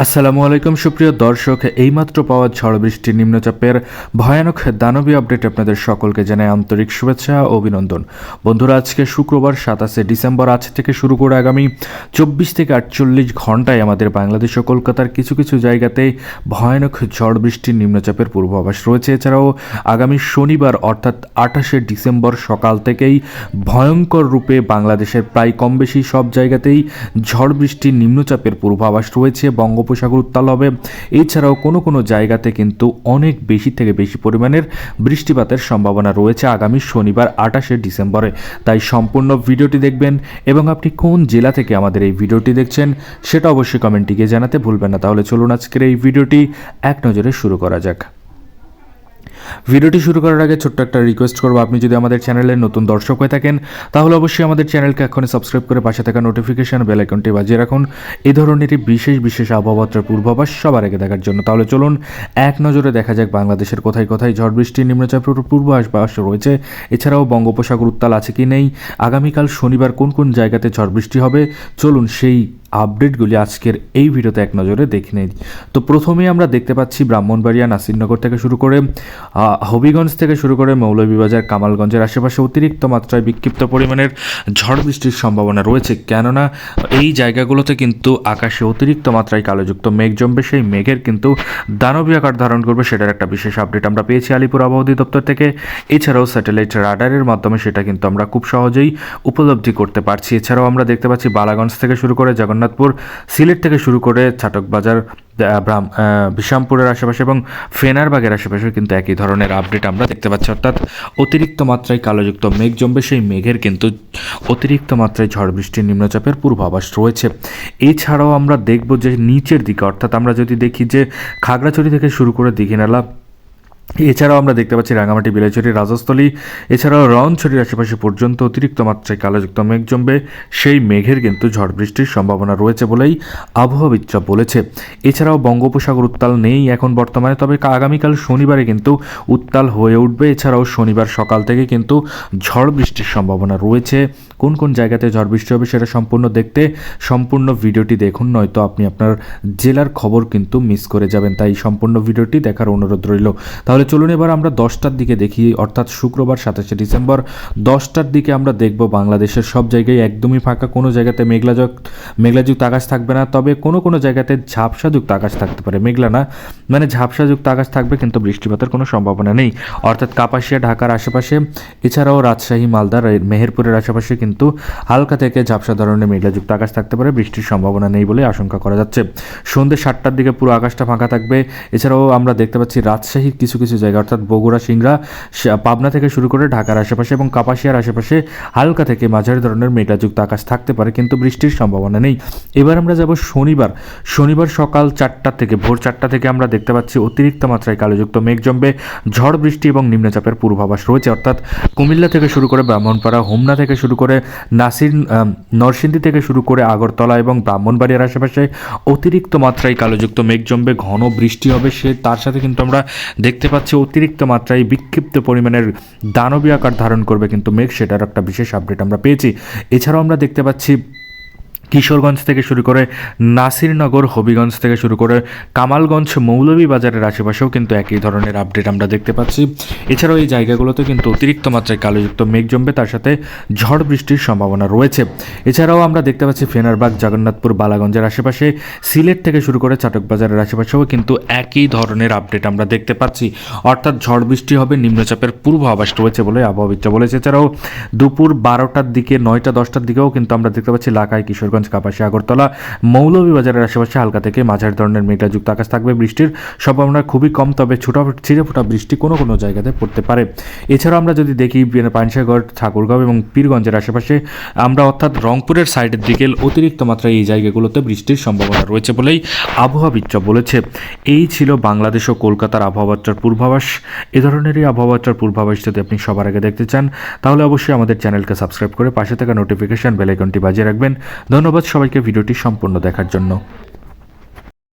আসসালামু আলাইকুম সুপ্রিয় দর্শক, এইমাত্র পাওয়া ঝড় বৃষ্টি নিম্নচাপের ভয়ানক দানবীয় আপডেট আপনাদের সকলকে জানাই আন্তরিক শুভেচ্ছা ও অভিনন্দন। বন্ধুরা, আজকে শুক্রবার 27 ডিসেম্বর, আজ থেকে শুরু করে আগামী 24 থেকে 48 ঘন্টায় আমাদের বাংলাদেশ ও কলকাতার কিছু কিছু জায়গাতে ভয়ানক ঝড় বৃষ্টির নিম্নচাপের পূর্বাভাস রয়েছে। এছাড়াও আগামী শনিবার অর্থাৎ 28 ডিসেম্বর সকাল থেকেই ভয়ঙ্কর রূপে বাংলাদেশের প্রায় কম বেশি সব জায়গাতেই ঝড় বৃষ্টির নিম্নচাপের পূর্বাভাস রয়েছে। বঙ্গোপসাগর উত্তাল হবে। এছাড়াও কোনো কোনো জায়গাতে কিন্তু অনেক বেশি থেকে বেশি পরিমাণের বৃষ্টিপাতের সম্ভাবনা রয়েছে আগামী শনিবার 28 ডিসেম্বরে। তাই সম্পূর্ণ ভিডিওটি দেখবেন এবং আপনি কোন জেলা থেকে আমাদের এই ভিডিওটি দেখছেন সেটা অবশ্যই কমেন্টে গিয়ে জানাতে ভুলবেন না। তাহলে চলুন আজকের এই ভিডিওটি এক নজরে শুরু করা যাক। ভিডিওটি শুরু করার আগে ছোট্ট একটা রিকোয়েস্ট করবো, আপনি যদি আমাদের চ্যানেলের নতুন দর্শক হয়ে থাকেন তাহলে অবশ্যই আমাদের চ্যানেলকে এখনই সাবস্ক্রাইব করে পাশে থাকা নোটিফিকেশন বেল আইকনটি বাজিয়ে রাখুন এই ধরনেরই বিশেষ বিশেষ আবহাওয়ার পূর্বাভাস সবার আগে দেখার জন্য। তাহলে চলুন এক নজরে দেখা যাক বাংলাদেশের কোথায় কোথায় ঝড় বৃষ্টির নিম্নচাপের পূর্বাভাস রয়েছে। এছাড়াও বঙ্গোপসাগর উত্তাল আছে কি নেই, আগামীকাল শনিবার কোন কোন জায়গাতে ঝড় বৃষ্টি হবে, চলুন সেই আপডেটগুলি আজকের এই ভিডিওতে এক নজরে দেখে নিই। তো প্রথমে আমরা দেখতে পাচ্ছি ব্রাহ্মণবাড়িয়া, নাসিরনগর থেকে শুরু করে হবিগঞ্জ থেকে শুরু করে মৌলভীবাজার, কামালগঞ্জের আশেপাশে অতিরিক্ত মাত্রায় বিক্ষিপ্ত পরিমাণের ঝড় বৃষ্টির সম্ভাবনা রয়েছে। কেননা এই জায়গাগুলোতে কিন্তু আকাশে অতিরিক্ত মাত্রায় কালোযুক্ত মেঘ জমবে, সেই মেঘের কিন্তু দানবীয় আকার ধারণ করবে, সেটার একটা বিশেষ আপডেট আমরা পেয়েছি আলিপুর আবহাওয়া অধিদপ্তর থেকে। এছাড়াও স্যাটেলাইট রাডারের মাধ্যমে সেটা কিন্তু আমরা খুব সহজেই উপলব্ধি করতে পারছি। এছাড়াও আমরা দেখতে পাচ্ছি বালাগঞ্জ থেকে শুরু করে জগন্নাথপুর, সিলেট থেকে শুরু করে ছাটকবাজার, বিশামপুরের আশেপাশে এবং ফেনারবাগের আশেপাশে কিন্তু একই ধরনের আপডেট আমরা দেখতে পাচ্ছি। অর্থাৎ অতিরিক্ত মাত্রায় কালোযুক্ত মেঘ জমবে, সেই মেঘের কিন্তু অতিরিক্ত মাত্রায় ঝড় বৃষ্টির নিম্নচাপের পূর্বাভাস রয়েছে। এছাড়াও আমরা দেখব যে নিচের দিকে, অর্থাৎ আমরা যদি দেখি যে খাগড়াছড়ি থেকে শুরু করে দীঘিনালা, এছাড়াও আমরা দেখতে পাচ্ছি রাঙামাটি, বিলাইছড়ি, রাজস্থলী, এছাড়াও রনছড়ির আশেপাশে পর্যন্ত অতিরিক্ত মাত্রায় কালোযুক্ত মেঘ জমবে, সেই মেঘের কিন্তু ঝড় বৃষ্টির সম্ভাবনা রয়েছে বলেই আবহাওয়াবিদরা বলেছে। এছাড়াও বঙ্গোপসাগর উত্তাল নেই এখন বর্তমানে, তবে আগামীকাল শনিবারে কিন্তু উত্তাল হয়ে উঠবে। এছাড়াও শনিবার সকাল থেকে কিন্তু ঝড় বৃষ্টির সম্ভাবনা রয়েছে। কোন কোন জায়গাতে ঝড় বৃষ্টি হবে সেটা সম্পূর্ণ দেখতে সম্পূর্ণ ভিডিওটি দেখুন, নয়তো আপনি আপনার জেলার খবর কিন্তু মিস করে যাবেন। তাই সম্পূর্ণ ভিডিওটি দেখার অনুরোধ রইল। তাহলে চলুন এবার আমরা 10টার দিকে দেখি, অর্থাৎ শুক্রবার 27 ডিসেম্বর 10টার দিকে আমরা দেখব বাংলাদেশের সব জায়গায় একদমই ফাঁকা, কোনো জায়গাতে মেঘলাযুক্ত আকাশ থাকবে না, তবে কোনো কোনো জায়গাতে ঝাপসাযুক্ত আকাশ থাকতে পারে। মেঘলা না, মানে ঝাপসাযুক্ত আকাশ থাকবে, কিন্তু বৃষ্টিপাতের কোনো সম্ভাবনা নেই। অর্থাৎ কাপাসিয়া, ঢাকার আশেপাশে, এছাড়াও রাজশাহী, মালদার, মেহেরপুরের আশেপাশে কিন্তু হালকা থেকে ঝাপসা ধরনের মেঘলাযুক্ত আকাশ থাকতে পারে, বৃষ্টির সম্ভাবনা নেই বলে আশঙ্কা করা যাচ্ছে। সন্ধ্যে 7টার দিকে পুরো আকাশটা ফাঁকা থাকবে। এছাড়াও আমরা দেখতে পাচ্ছি রাজশাহীর কিছু কিছু জায়গা, অর্থাৎ বগুড়া, সিংড়া, পাবনা থেকে শুরু করে ঢাকার আশেপাশে এবং কাপাসিয়ার আশেপাশে হালকা থেকে মাঝারি ধরনের মেঘলাযুক্ত আকাশ থাকতে পারে, কিন্তু বৃষ্টির সম্ভাবনা নেই। এবার আমরা যাব শনিবার সকাল 4টা থেকে, ভোর 4টা থেকে আমরা দেখতে পাচ্ছি অতিরিক্ত মাত্রায় কালোযুক্ত মেঘ জমবে, ঝড় বৃষ্টি এবং নিম্নচাপের পূর্বাভাস রয়েছে। অর্থাৎ কুমিল্লা থেকে শুরু করে ব্রাহ্মণপাড়া, হোমনা থেকে শুরু করে নরসিংদী থেকে শুরু করে আগরতলা এবং ব্রাহ্মণবাড়িয়ার আশেপাশে অতিরিক্ত মাত্রায় কালোযুক্ত মেঘ জমবে, ঘন বৃষ্টি হবে। তার সাথে কিন্তু আমরা দেখতে পাচ্ছি অতিরিক্ত মাত্রায় বিক্ষিপ্ত পরিমাণের দানবীয় আকার ধারণ করবে কিন্তু মেঘ, সেটার একটা বিশেষ আপডেট আমরা পেয়েছি। এছাড়াও আমরা দেখতে পাচ্ছি কিশোরগঞ্জ থেকে শুরু করে নাসিরনগর, হবিগঞ্জ থেকে শুরু করে কামালগঞ্জ, মৌলভীবাজারের আশেপাশেও কিন্তু একই ধরনের আপডেট আমরা দেখতে পাচ্ছি। এছাড়াও এই জায়গাগুলোতে কিন্তু অতিরিক্ত মাত্রায় কালোযুক্ত মেঘ জমবে, তার সাথে ঝড় বৃষ্টির সম্ভাবনা রয়েছে। এছাড়াও আমরা দেখতে পাচ্ছি ফেনারবাগ, জগন্নাথপুর, বালাগঞ্জের আশেপাশে, সিলেট থেকে শুরু করে চাটকবাজারের আশেপাশেও কিন্তু একই ধরনের আপডেট আমরা দেখতে পাচ্ছি। অর্থাৎ ঝড় বৃষ্টি হবে, নিম্নচাপের পূর্বাভাস রয়েছে বলে আবহাওয়াবিদরা বলেছে। এছাড়াও দুপুর 12টার দিকে, 9টা 10টার দিকেও কিন্তু আমরা দেখতে পাচ্ছি লাখাই, কিশোরগঞ্জ, কাপাসিয়া, আগরতলা, মৌলভীবাজারের আশেপাশে হালকা থেকে মাঝারি ধরনের মেঘলাযুক্ত আকাশ থাকবে, বৃষ্টির সম্ভাবনা খুবই কম, তবে ছিটেফোঁটা বৃষ্টি কোনো কোনো জায়গাতে পড়তে পারে। এছাড়াও আমরা যদি দেখি পানশাগড়, ঠাকুরগাঁও এবং পীরগঞ্জের আশেপাশে আমরা, অর্থাৎ রংপুরের সাইডের দিকে অতিরিক্ত মাত্রায় এই জায়গাগুলোতে বৃষ্টির সম্ভাবনা রয়েছে বলেই আবহাওয়াবিদরা বলেছে। এই ছিল বাংলাদেশ ও কলকাতার আবহাওয়ার পূর্বাভাস। এ ধরনেরই আবহাওয়ার পূর্বাভাস যদি আপনি সবার আগে দেখতে চান তাহলে অবশ্যই আমাদের চ্যানেলকে সাবস্ক্রাইব করে পাশে থাকা নোটিফিকেশন বেল আইকনটি বাজিয়ে রাখবেন। ধন্যবাদ সবাইকে ভিডিওটি সম্পূর্ণ দেখার জন্য।